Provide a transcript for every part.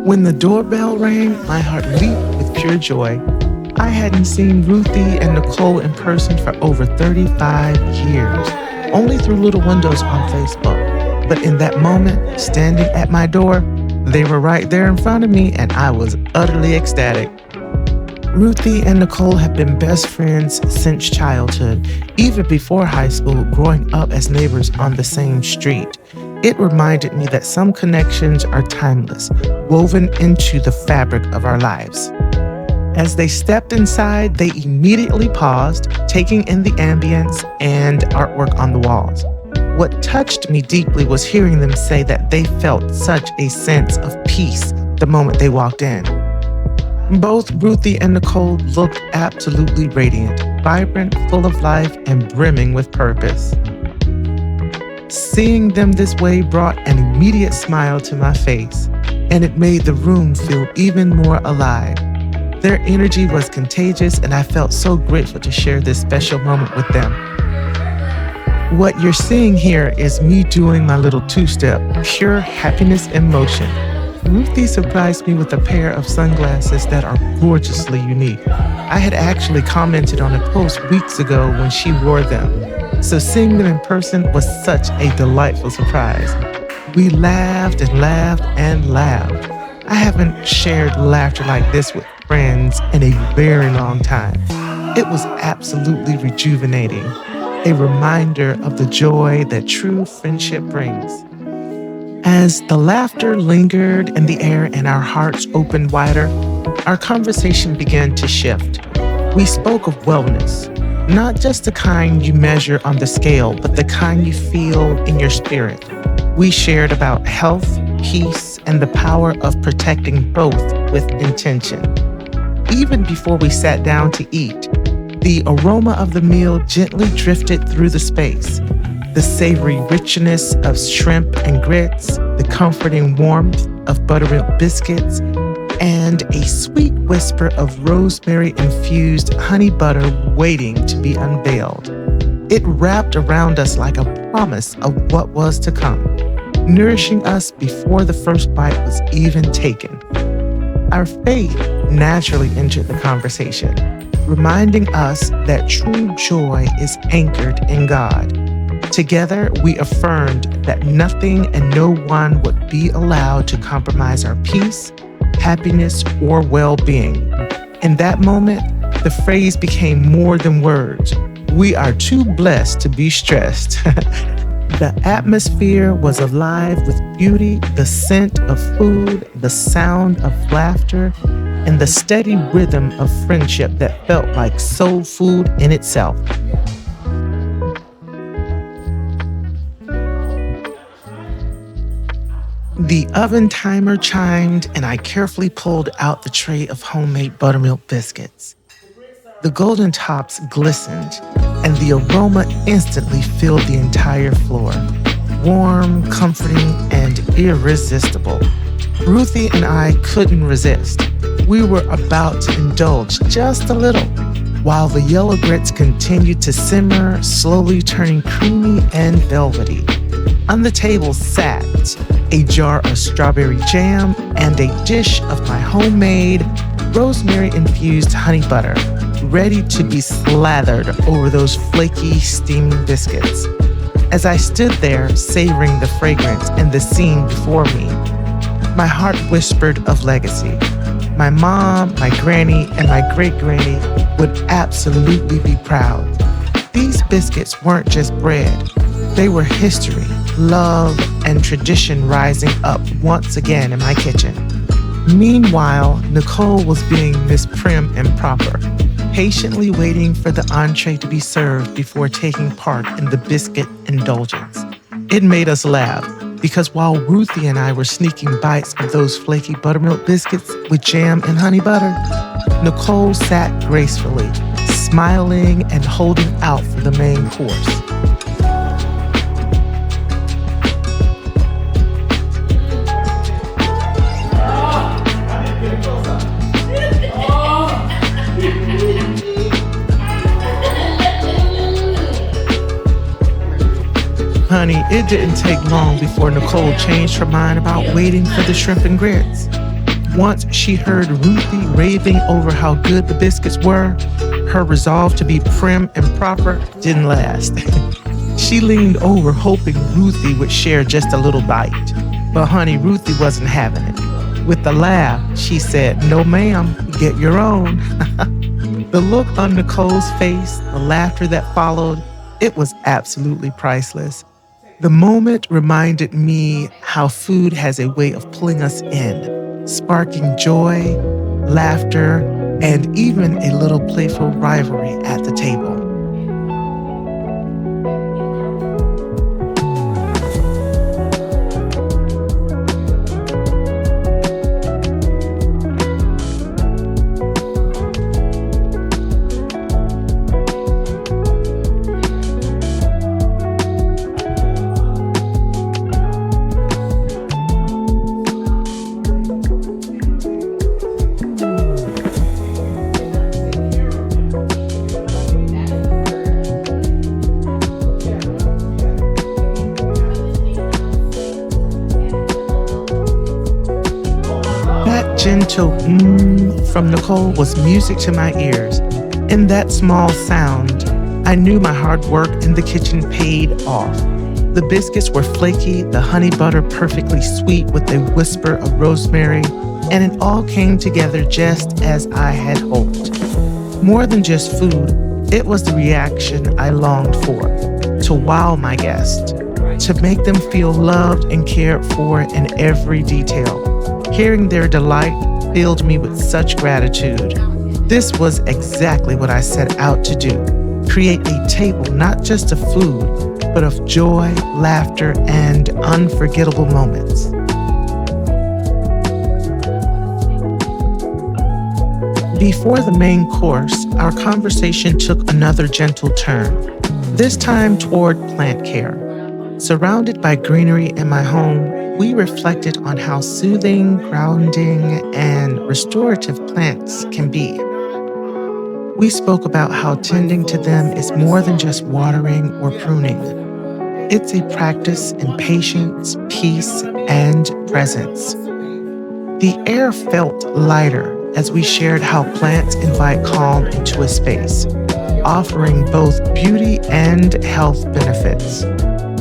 When the doorbell rang, my heart leaped with pure joy. I hadn't seen Ruthie and Nicole in person for over 35 years, only through little windows on Facebook. But in that moment, standing at my door, they were right there in front of me, and I was utterly ecstatic. Ruthie and Nicole have been best friends since childhood, even before high school, growing up as neighbors on the same street. It reminded me that some connections are timeless, woven into the fabric of our lives. As they stepped inside, they immediately paused, taking in the ambience and artwork on the walls. What touched me deeply was hearing them say that they felt such a sense of peace the moment they walked in. Both Ruthie and Nicole looked absolutely radiant, vibrant, full of life, and brimming with purpose. Seeing them this way brought an immediate smile to my face, and it made the room feel even more alive. Their energy was contagious, and I felt so grateful to share this special moment with them. What you're seeing here is me doing my little two-step, pure happiness in motion. Ruthie surprised me with a pair of sunglasses that are gorgeously unique. I had actually commented on a post weeks ago when she wore them, so seeing them in person was such a delightful surprise. We laughed and laughed and laughed. I haven't shared laughter like this with friends in a very long time. It was absolutely rejuvenating, a reminder of the joy that true friendship brings. As the laughter lingered in the air and our hearts opened wider, our conversation began to shift. We spoke of wellness, not just the kind you measure on the scale, but the kind you feel in your spirit. We shared about health, peace, and the power of protecting both with intention. Even before we sat down to eat, the aroma of the meal gently drifted through the space. The savory richness of shrimp and grits, the comforting warmth of buttermilk biscuits, and a sweet whisper of rosemary-infused honey butter waiting to be unveiled. It wrapped around us like a promise of what was to come, nourishing us before the first bite was even taken. Our faith naturally entered the conversation, reminding us that true joy is anchored in God. Together, we affirmed that nothing and no one would be allowed to compromise our peace, happiness, or well-being. In that moment, the phrase became more than words. We are too blessed to be stressed. The atmosphere was alive with beauty, the scent of food, the sound of laughter, and the steady rhythm of friendship that felt like soul food in itself. The oven timer chimed, and I carefully pulled out the tray of homemade buttermilk biscuits. The golden tops glistened, and the aroma instantly filled the entire floor. Warm, comforting, and irresistible. Ruthie and I couldn't resist. We were about to indulge just a little, while the yellow grits continued to simmer, slowly turning creamy and velvety. On the table sat a jar of strawberry jam and a dish of my homemade rosemary-infused honey butter, ready to be slathered over those flaky, steaming biscuits. As I stood there, savoring the fragrance and the scene before me, my heart whispered of legacy. My mom, my granny, and my great-granny would absolutely be proud. These biscuits weren't just bread. They were history, love, and tradition rising up once again in my kitchen. Meanwhile, Nicole was being Miss Prim and Proper, patiently waiting for the entree to be served before taking part in the biscuit indulgence. It made us laugh because while Ruthie and I were sneaking bites of those flaky buttermilk biscuits with jam and honey butter, Nicole sat gracefully, smiling and holding out for the main course. Honey, it didn't take long before Nicole changed her mind about waiting for the shrimp and grits. Once she heard Ruthie raving over how good the biscuits were, her resolve to be prim and proper didn't last. She leaned over, hoping Ruthie would share just a little bite. But honey, Ruthie wasn't having it. With a laugh, she said, "No, ma'am, get your own." The look on Nicole's face, the laughter that followed, it was absolutely priceless. The moment reminded me how food has a way of pulling us in, sparking joy, laughter, and even a little playful rivalry at the table. That gentle from Nicole was music to my ears. In that small sound, I knew my hard work in the kitchen paid off. The biscuits were flaky, the honey butter perfectly sweet with a whisper of rosemary, and it all came together just as I had hoped. More than just food, it was the reaction I longed for, to wow my guests, to make them feel loved and cared for in every detail. Hearing their delight filled me with such gratitude. This was exactly what I set out to do. Create a table not just of food, but of joy, laughter, and unforgettable moments. Before the main course, our conversation took another gentle turn, this time toward plant care. Surrounded by greenery in my home, we reflected on how soothing, grounding, and restorative plants can be. We spoke about how tending to them is more than just watering or pruning. It's a practice in patience, peace, and presence. The air felt lighter as we shared how plants invite calm into a space, offering both beauty and health benefits.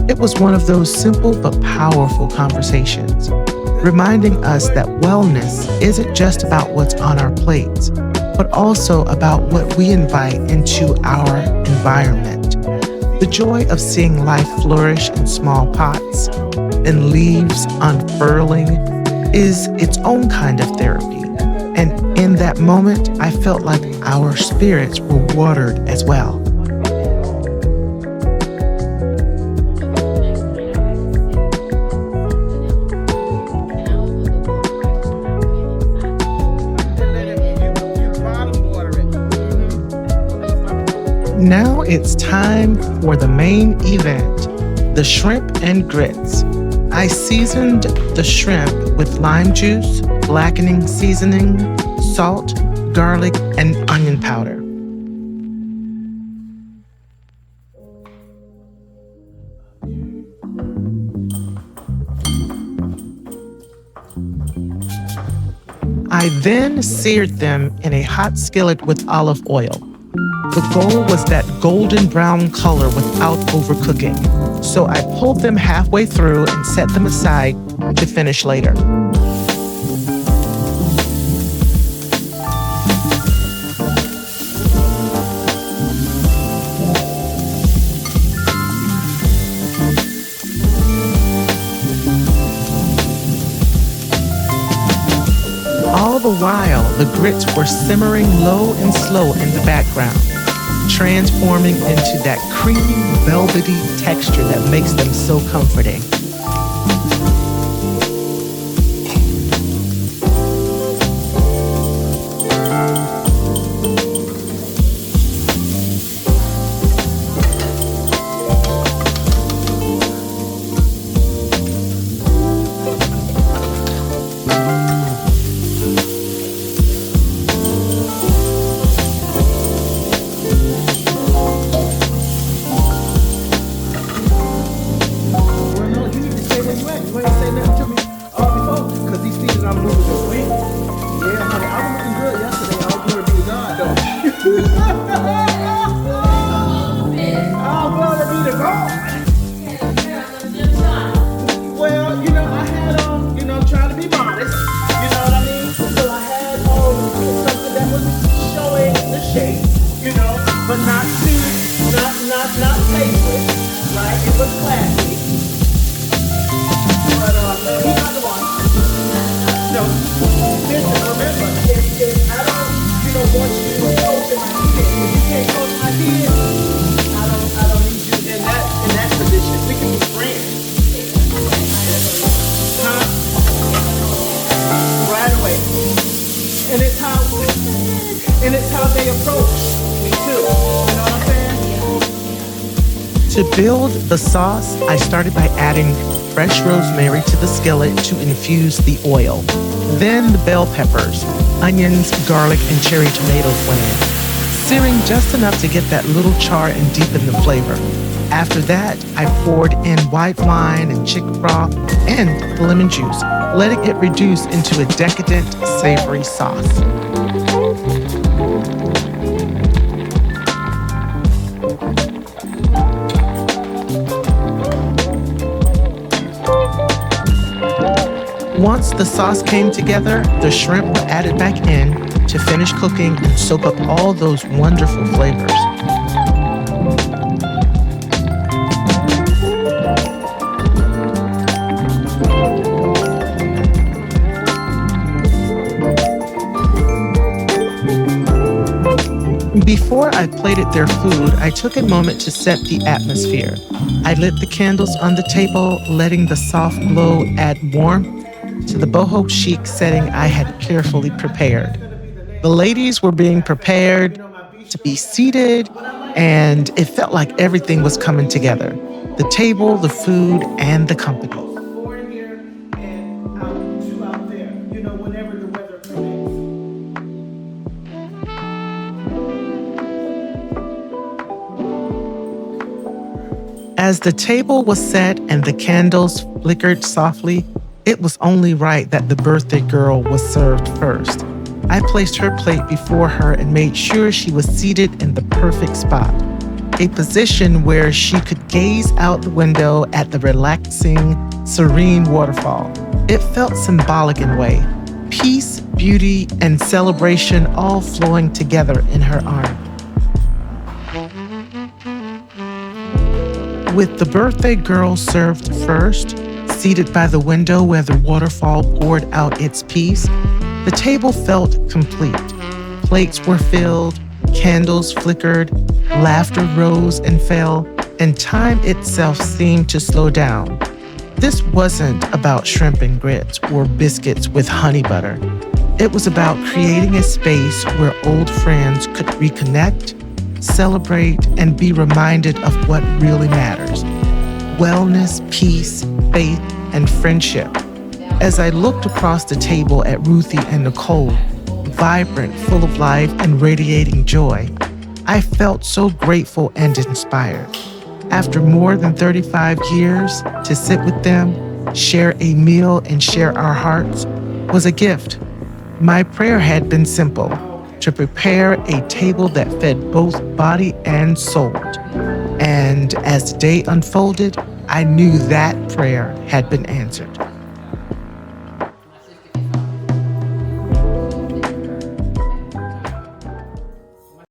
It was one of those simple but powerful conversations, reminding us that wellness isn't just about what's on our plates, but also about what we invite into our environment. The joy of seeing life flourish in small pots and leaves unfurling is its own kind of therapy. And in that moment, I felt like our spirits were watered as well. Now it's time for the main event, the shrimp and grits. I seasoned the shrimp with lime juice, blackening seasoning, salt, garlic, and onion powder. I then seared them in a hot skillet with olive oil. The goal was that golden brown color without overcooking, so I pulled them halfway through and set them aside to finish later. All the while, the grits were simmering low and slow in the background, transforming into that creamy, velvety texture that makes them so comforting. was classy, but no, he's not the one. No, listen, remember, if I don't, want you coaching my kids, if you can't coach my kids, I don't need you in that position. We can be friends, huh? Right away, and it's how they approach me too. You know what I'm saying? To build the sauce, I started by adding fresh rosemary to the skillet to infuse the oil. Then the bell peppers, onions, garlic, and cherry tomatoes went in, searing just enough to get that little char and deepen the flavor. After that, I poured in white wine and chick broth and lemon juice, letting it reduce into a decadent, savory sauce. Once the sauce came together, the shrimp were added back in to finish cooking and soak up all those wonderful flavors. Before I plated their food, I took a moment to set the atmosphere. I lit the candles on the table, letting the soft glow add warmth to the Boho Chic setting I had carefully prepared. The ladies were being prepared to be seated, and it felt like everything was coming together. The table, the food, and the company. Four in here and two out there, whenever the weather permits. As the table was set and the candles flickered softly, it was only right that the birthday girl was served first. I placed her plate before her and made sure she was seated in the perfect spot, a position where she could gaze out the window at the relaxing, serene waterfall. It felt symbolic in a way, peace, beauty, and celebration all flowing together in her arm. With the birthday girl served first, seated by the window where the waterfall poured out its peace, the table felt complete. Plates were filled, candles flickered, laughter rose and fell, and time itself seemed to slow down. This wasn't about shrimp and grits or biscuits with honey butter. It was about creating a space where old friends could reconnect, celebrate, and be reminded of what really matters: wellness, peace, faith, and friendship. As I looked across the table at Ruthie and Nicole, vibrant, full of life, and radiating joy, I felt so grateful and inspired. After more than 35 years, to sit with them, share a meal, and share our hearts was a gift. My prayer had been simple: to prepare a table that fed both body and soul. And as the day unfolded, I knew that prayer had been answered.